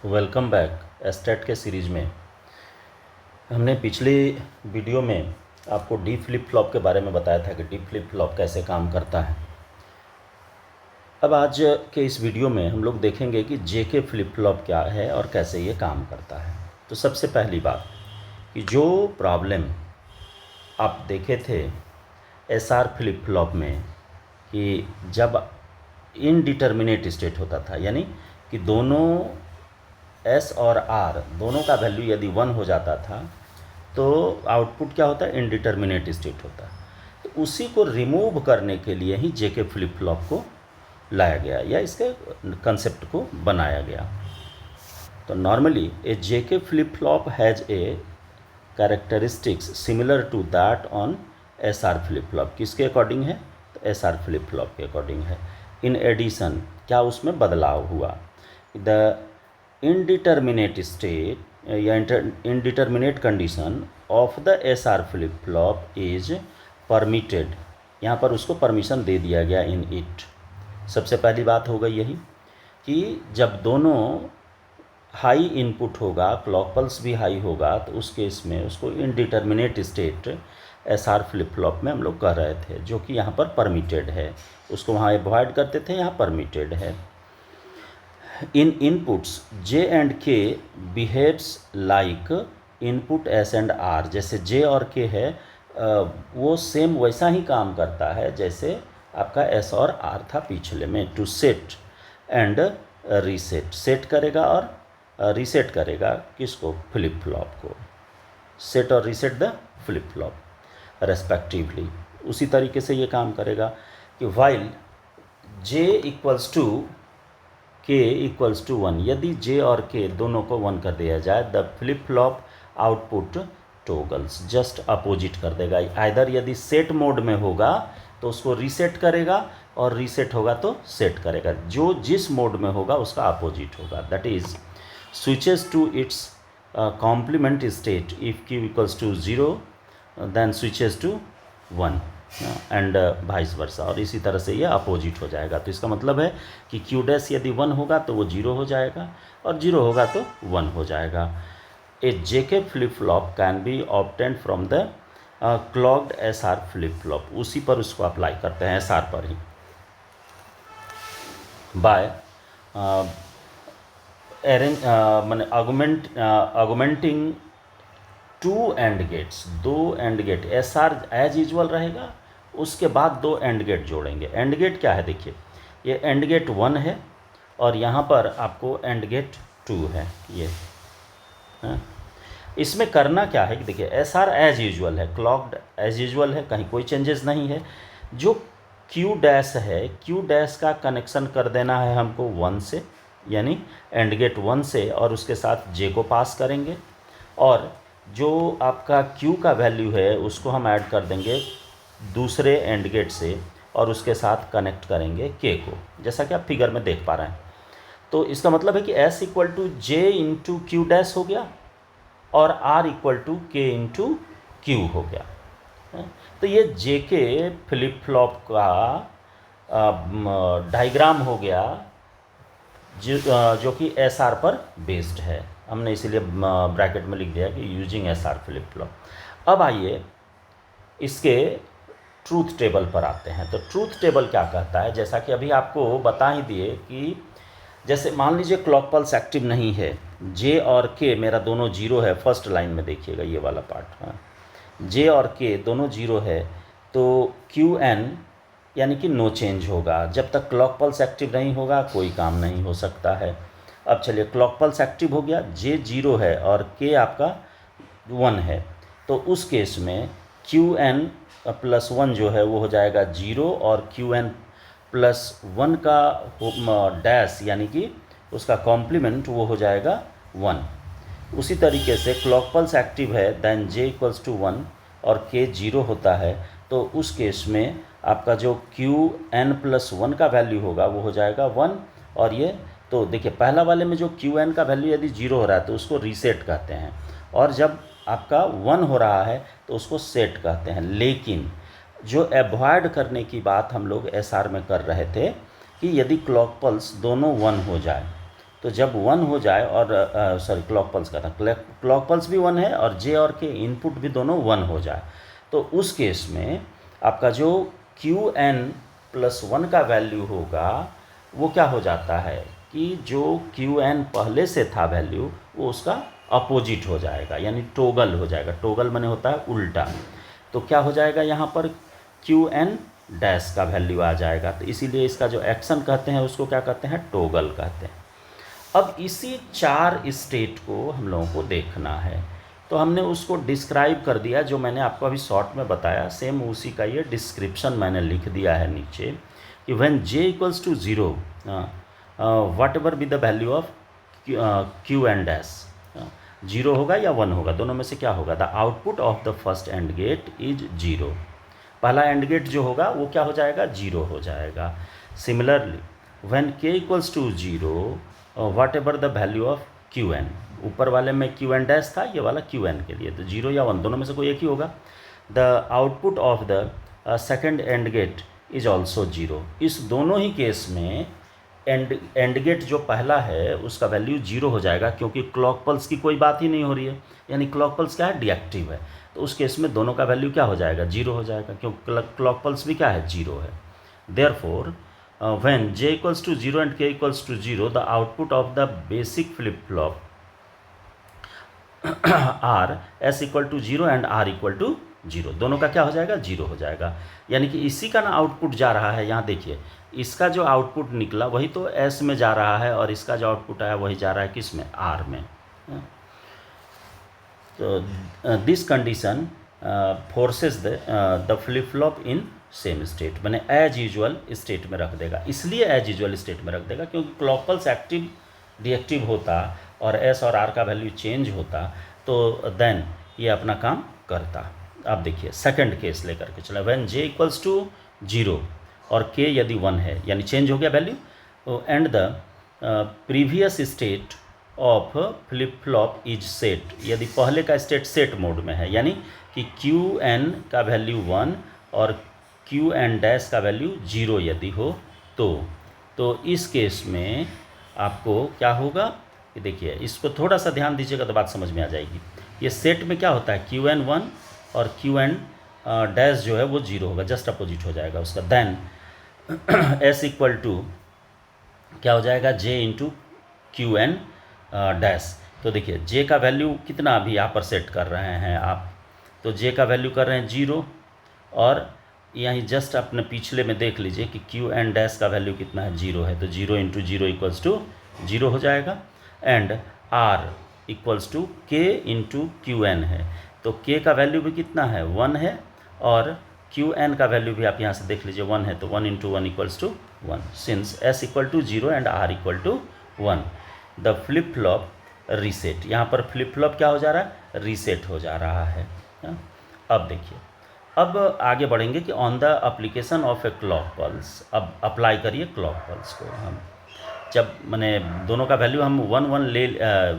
Welcome back. Estate के series में हमने पिछली वीडियो में आपको डी फ्लिप फ्लॉप के बारे में बताया था कि डी फ्लिप फ्लॉप कैसे काम करता है। अब आज के इस वीडियो में हम लोग देखेंगे कि जे के फ्लिप फ्लॉप क्या है और कैसे ये काम करता है। तो सबसे पहली बात कि जो प्रॉब्लम आप देखे थे एस आर फ्लिप फ्लॉप में कि जब इनडिटर्मिनेट स्टेट होता था, यानी कि दोनों एस और आर दोनों का वैल्यू यदि 1 हो जाता था तो आउटपुट क्या होता है, इनडिटर्मिनेट स्टेट होता है। तो उसी को रिमूव करने के लिए ही जेके फ्लिप फ्लॉप को लाया गया या इसके कंसेप्ट को बनाया गया। तो normally a JK flip flop has a characteristics similar to that on S R flip flop. किसके अकॉर्डिंग है? तो एस आर फ्लिप फ्लॉप के अकॉर्डिंग है। इन एडिशन क्या उसमें बदलाव हुआ? द indeterminate state या indeterminate condition of the SR flip flop is permitted। यहाँ पर उसको परमिशन दे दिया गया इन इट। सबसे पहली बात हो गई यही कि जब दोनों हाई इनपुट होगा, क्लॉक पल्स भी हाई होगा, तो उस केस में उसको indeterminate state SR flip flop में हम लोग कह रहे थे, जो कि यहाँ पर परमिटेड है। उसको वहाँ अवॉइड करते थे, यहाँ परमिटेड है। In inputs J and K behaves like input S and R। जैसे J और K है वो सेम वैसा ही काम करता है जैसे आपका S और R था पिछले में। To set and reset, set करेगा और रीसेट करेगा किसको? फ्लिप फ्लॉप को। सेट और reset the flip flop respectively. उसी तरीके से ये काम करेगा कि while J equals to K equals to 1, यदि J और K दोनों को 1 कर दिया जाए, the flip flop output toggles, just opposite कर देगा। आइदर यदि सेट मोड में होगा तो उसको रीसेट करेगा और रीसेट होगा तो सेट करेगा। जो जिस मोड में होगा उसका अपोजिट होगा। That is switches to its complement state if Q equals to 0 then switches to 1 and vice versa. और इसी तरह से ये अपोजिट हो जाएगा। तो इसका मतलब है कि Q डैश यदि 1 होगा तो वो 0 हो जाएगा और 0 होगा तो 1 हो जाएगा। A JK flip flop can be obtained from the clocked S R flip flop. उसी पर उसको अप्लाई करते हैं, एस आर पर ही, बाय मैंने आर्गुमेंटिंग टू एंड गेट्स। दो and gate, S R as usual रहेगा, उसके बाद दो एंड गेट जोड़ेंगे। एंड गेट क्या है? देखिए, ये एंड गेट 1 है और यहाँ पर आपको एंड गेट 2 है। ये है। इसमें करना क्या है कि देखिए, एस आर एज यूजल है, क्लॉक्ड एज यूजल है, कहीं कोई चेंजेस नहीं है। जो क्यू डैश है, क्यू डैश का कनेक्शन कर देना है हमको 1 से, यानी एंड गेट 1 से, और उसके साथ जे को पास करेंगे और जो आपका Q का वैल्यू है उसको हम ऐड कर देंगे दूसरे एंड गेट से और उसके साथ कनेक्ट करेंगे K को, जैसा कि आप फिगर में देख पा रहे हैं। तो इसका मतलब है कि S equal to J into Q dash हो गया और R equal to K into Q हो गया। तो ये JK फ्लिप फ्लॉप का डायग्राम हो गया जो कि SR पर बेस्ड है। हमने इसीलिए ब्रैकेट में लिख दिया कि यूजिंग SR फ्लिप फ्लॉप। अब आइए इसके ट्रूथ टेबल पर आते हैं। तो ट्रूथ टेबल क्या कहता है? जैसा कि अभी आपको बता ही दिए कि जैसे मान लीजिए क्लॉक पल्स एक्टिव नहीं है, J और K मेरा दोनों 0 है। फर्स्ट लाइन में देखिएगा ये वाला पार्ट, हाँ, J और K दोनों 0 है, तो QN यानी कि नो चेंज होगा। जब तक क्लॉक पल्स एक्टिव नहीं होगा कोई काम नहीं हो सकता है। अब चलिए, क्लॉक पल्स एक्टिव हो गया, J 0 है और K आपका 1 है, तो उस केस में QN प्लस 1 जो है वो हो जाएगा 0 और QN प्लस 1 का डैश यानी कि उसका कॉम्प्लीमेंट वो हो जाएगा 1। उसी तरीके से क्लॉक पल्स एक्टिव है, दैन J इक्वल्स टू 1 और K 0 होता है, तो उस केस में आपका जो QN प्लस 1 का वैल्यू होगा वो हो जाएगा 1। और ये तो देखिए, पहला वाले में जो QN का वैल्यू यदि 0 हो रहा है तो उसको रीसेट कहते हैं, और जब आपका 1 हो रहा है तो उसको सेट कहते हैं। लेकिन जो अवॉइड करने की बात हम लोग SR में कर रहे थे कि यदि क्लॉक पल्स दोनों 1 हो जाए तो जब 1 हो जाए और सॉरी क्लॉक पल्स का था, क्लॉक पल्स भी 1 है और जे और के इनपुट भी दोनों 1 हो जाए, तो उस केस में आपका जो Qn+1 का वैल्यू होगा वो क्या हो जाता है कि जो Qn पहले से था वैल्यू वो उसका अपोजिट हो जाएगा, यानी टोगल हो जाएगा। टोगल माने होता है उल्टा। तो क्या हो जाएगा यहाँ पर Qn डैश का वैल्यू आ जाएगा। तो इसीलिए इसका जो एक्शन कहते हैं उसको क्या कहते हैं, टोगल कहते हैं। अब इसी 4 स्टेट को हम लोगों को देखना है, तो हमने उसको डिस्क्राइब कर दिया जो मैंने आपको अभी शॉर्ट में बताया, सेम उसी का ये डिस्क्रिप्शन मैंने लिख दिया है नीचे कि when j equals to 0 whatever be the value of Q and dash, 0 होगा या 1 होगा, दोनों में से क्या होगा, the output of the first and gate is 0। पहला एंड गेट जो होगा वो क्या हो जाएगा, 0 हो जाएगा। Similarly when k equals to 0 whatever the value of Q N, ऊपर वाले में क्यू एन डैश था, ये वाला क्यू एन के लिए, तो 0 या 1 दोनों में से कोई एक ही होगा। The output of the second and gate is also 0। इस दोनों ही केस में एंड गेट जो पहला है उसका वैल्यू 0 हो जाएगा, क्योंकि क्लॉक पल्स की कोई बात ही नहीं हो रही है, यानी क्लॉक पल्स क्या है, डिएक्टिव है। तो उस केस में दोनों का वैल्यू क्या हो जाएगा, 0 हो जाएगा, क्योंकि क्लॉक पल्स भी क्या है, 0 है। Therefore when j equals to 0 and k equals to 0, the output of the basic flip-flop are s equal to 0 and r equal to 0, दोनों का क्या हो जाएगा, 0 हो जाएगा। यानी कि इसी का ना आउटपुट जा रहा है, यहाँ देखिए इसका जो आउटपुट निकला वही तो s में जा रहा है, और इसका जो आउटपुट आया वही जा रहा है किस में, r में। तो this condition forces the flip flop in same state, मैंने एज यूजुअल स्टेट में रख देगा। इसलिए एज यूजुअल स्टेट में रख देगा क्योंकि क्लॉक पल्स एक्टिव डिएक्टिव होता और एस और आर का वैल्यू चेंज होता, तो देन ये अपना काम करता। अब देखिए सेकंड केस लेकर के चला, व्हेन जे इक्वल्स टू 0 और के यदि 1 है, यानी चेंज हो गया value, and the previous state of flip flop is set, यदि पहले का स्टेट सेट मोड में है, यानी कि क्यू एन का वैल्यू 1 और क्यू एन डैश का वैल्यू 0 यदि हो तो इस केस में आपको क्या होगा, ये देखिए इसको थोड़ा सा ध्यान दीजिएगा तो बात समझ में आ जाएगी। ये सेट में क्या होता है, क्यू एन 1 और क्यू एन डैश जो है वो 0 होगा, जस्ट अपोजिट हो जाएगा उसका। देन एस इक्वल टू क्या हो जाएगा, जे इंटू क्यू एन डैश। तो देखिए जे का वैल्यू कितना अभी यहाँ पर सेट कर रहे हैं आप, तो जे का वैल्यू कर रहे हैं 0, और यहीं जस्ट अपने पिछले में देख लीजिए कि क्यू एन डैश का वैल्यू कितना है, 0 है, तो 0 इंटू 0 इक्वल्स टू 0 हो जाएगा। एंड आर इक्वल्स टू के इंटू क्यू एन है, तो के का वैल्यू भी कितना है, 1 है, और क्यू एन का वैल्यू भी आप यहाँ से देख लीजिए 1 है, तो 1 into 1 equals to 1। Since S equal to 0 and R equal to 1, the flip flop reset, यहाँ पर फ्लिप फ्लॉप क्या हो जा रहा है, रीसेट हो जा रहा है। अब देखिए, अब आगे बढ़ेंगे कि on the application of a clock pulse, अब अप्लाई करिए क्लॉक पल्स को। हम जब मैंने दोनों का वैल्यू हम 1 ले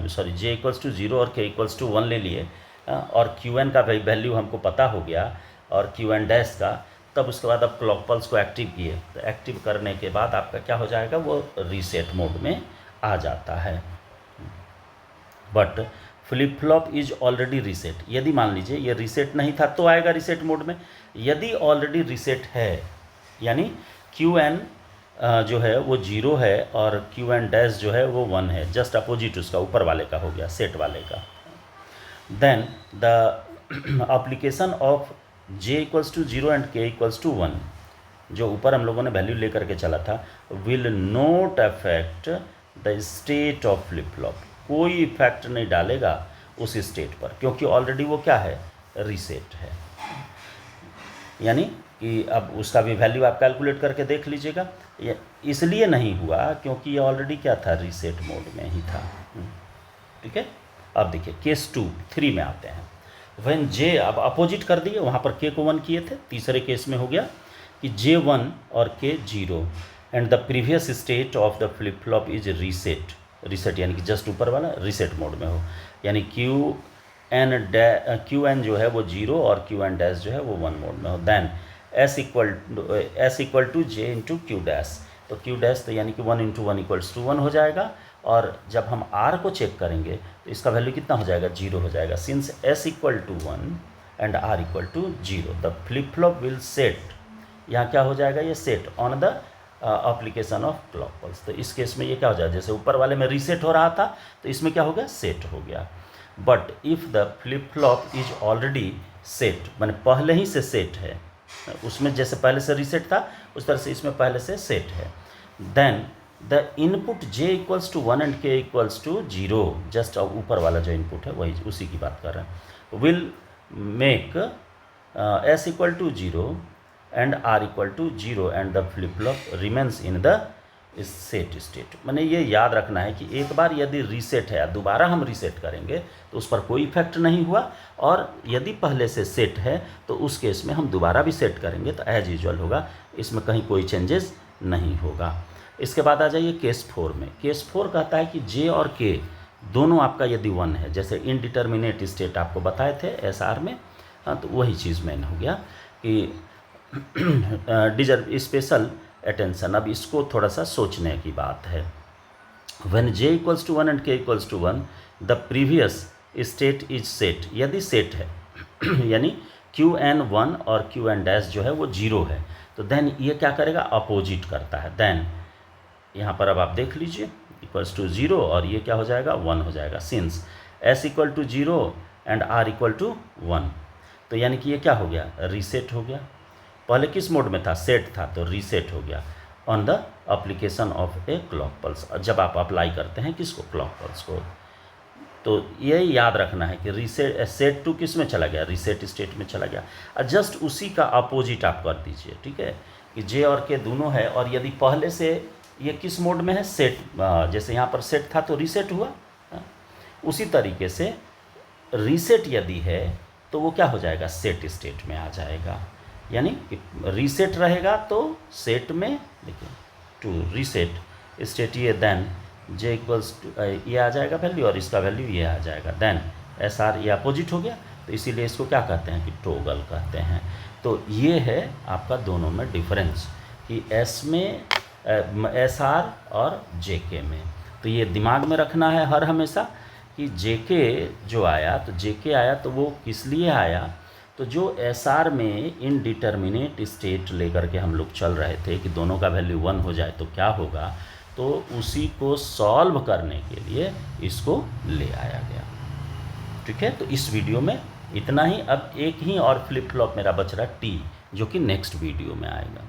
सॉरी जे इक्वल्स टू 0 और के इक्वल्स टू 1 ले लिए, और क्यू एन का वैल्यू हमको पता हो गया और क्यू एन डैश का, तब उसके बाद अब क्लॉक पल्स को एक्टिव किए, तो एक्टिव करने के बाद आपका क्या हो जाएगा, वो रीसेट मोड में आ जाता है। But flip flop is already reset, यदि मान लीजिए ये रीसेट नहीं था तो आएगा रीसेट मोड में, यदि ऑलरेडी रीसेट है, यानी क्यू एन जो है वो 0 है और क्यू एन डैश जो है वो 1 है, जस्ट अपोजिट उसका ऊपर वाले का हो गया, सेट वाले का। Then the application of J equals to 0 and K equals to 1, जो ऊपर हम लोगों ने वैल्यू लेकर के चला था, will not affect the state of flip flop, कोई इफेक्ट नहीं डालेगा उस स्टेट पर, क्योंकि ऑलरेडी वो क्या है, रीसेट है। यानी कि अब उसका भी वैल्यू आप कैलकुलेट करके देख लीजिएगा, ये इसलिए नहीं हुआ क्योंकि ये ऑलरेडी क्या था, रीसेट मोड में ही था। ठीक है। अब देखिए केस 3 में आते हैं। व्हेन जे, अब अपोजिट कर दिए, वहाँ पर के को 1 किए थे, तीसरे केस में हो गया कि जे 1 और के 0 and the previous state of the flip flop is reset, reset यानी कि जस्ट ऊपर वाला रीसेट मोड में हो, यानी क्यू एन जो है वो 0 और क्यू एन डैश जो है वो 1 मोड में हो। Then S equal to J into Q dash, तो क्यू डैश तो यानी कि 1 इंटू 1 इक्वल्स टू 1 हो जाएगा, और जब हम आर को चेक करेंगे तो इसका वैल्यू कितना हो जाएगा, 0 हो जाएगा। Since S equal to 1 and R equal to 0 the flip flop will set, यहाँ क्या हो जाएगा, ये set on the application of clock pulse. तो इस केस में ये क्या हो जाएगा, जैसे ऊपर वाले में रीसेट हो रहा था तो इसमें क्या हो गया, सेट हो गया। But if the flip flop is already set, मैंने पहले ही से सेट है, उसमें जैसे पहले से रीसेट था उस तरह से इसमें पहले से सेट है, then the input j equals to 1 and k equals to 0, just ऊपर वाला जो इनपुट है वही उसी की बात कर रहे हैं, will make s equal to 0 and r equal to 0 and the flip flop remains in the set state. मैंने ये याद रखना है कि एक बार यदि रीसेट है दोबारा हम रीसेट करेंगे तो उस पर कोई इफेक्ट नहीं हुआ, और यदि पहले से सेट है तो उस केस में हम दोबारा भी सेट करेंगे तो एज यूजुअल होगा, इसमें कहीं कोई चेंजेस नहीं होगा। इसके बाद आ जाइए केस 4 में। केस 4 कहता है कि जे और के दोनों आपका यदि 1 है, जैसे इनडिटर्मिनेट स्टेट आपको बताए थे एस आर में, हाँ, तो वही चीज़ मैंने हो गया कि डिजर्व स्पेशल अटेंशन। अब इसको थोड़ा सा सोचने की बात है। When j equals to 1 and k equals to 1 the previous state is set, यदि सेट है यानी qn1 और qn' जो है वो 0 है, तो देन ये क्या करेगा, अपोजिट करता है। देन यहाँ पर अब आप देख लीजिए इक्वल्स टू 0 और ये क्या हो जाएगा, 1 हो जाएगा। Since s equal to 0 and r equal to 1, तो यानी कि ये क्या हो गया, रीसेट हो गया। पहले किस मोड में था, सेट था, तो रीसेट हो गया on the application of a clock pulse. जब आप अप्लाई करते हैं किसको, क्लॉक पल्स को, तो ये याद रखना है कि रीसेट सेट टू किस में चला गया, रीसेट स्टेट में चला गया। और जस्ट उसी का अपोजिट आप कर दीजिए, ठीक है, कि जे और के दोनों है, और यदि पहले से ये किस मोड में है, सेट, जैसे यहाँ पर सेट था तो रीसेट हुआ, उसी तरीके से रीसेट यदि है तो वो क्या हो जाएगा, सेट स्टेट में आ जाएगा। यानी रीसेट रहेगा तो सेट में, देखिए टू रीसेट स्टेट ये, देन जे इक्वल्स टू ये आ जाएगा वैल्यू और इसका वैल्यू ये आ जाएगा, देन एस आर ये अपोजिट हो गया, तो इसीलिए इसको क्या कहते हैं कि टोगल कहते हैं। तो ये है आपका दोनों में डिफरेंस कि एस में एस आर और जे के में। तो ये दिमाग में रखना है हर हमेशा कि जे के जो आया, तो जे के आया तो वो किस लिए आया, तो जो एस आर में इनडिटर्मिनेट स्टेट लेकर के हम लोग चल रहे थे कि दोनों का वैल्यू 1 हो जाए तो क्या होगा, तो उसी को सॉल्व करने के लिए इसको ले आया गया। ठीक है, तो इस वीडियो में इतना ही। अब एक ही और फ्लिप फ्लॉप मेरा बच रहा टी, जो कि नेक्स्ट वीडियो में आएगा।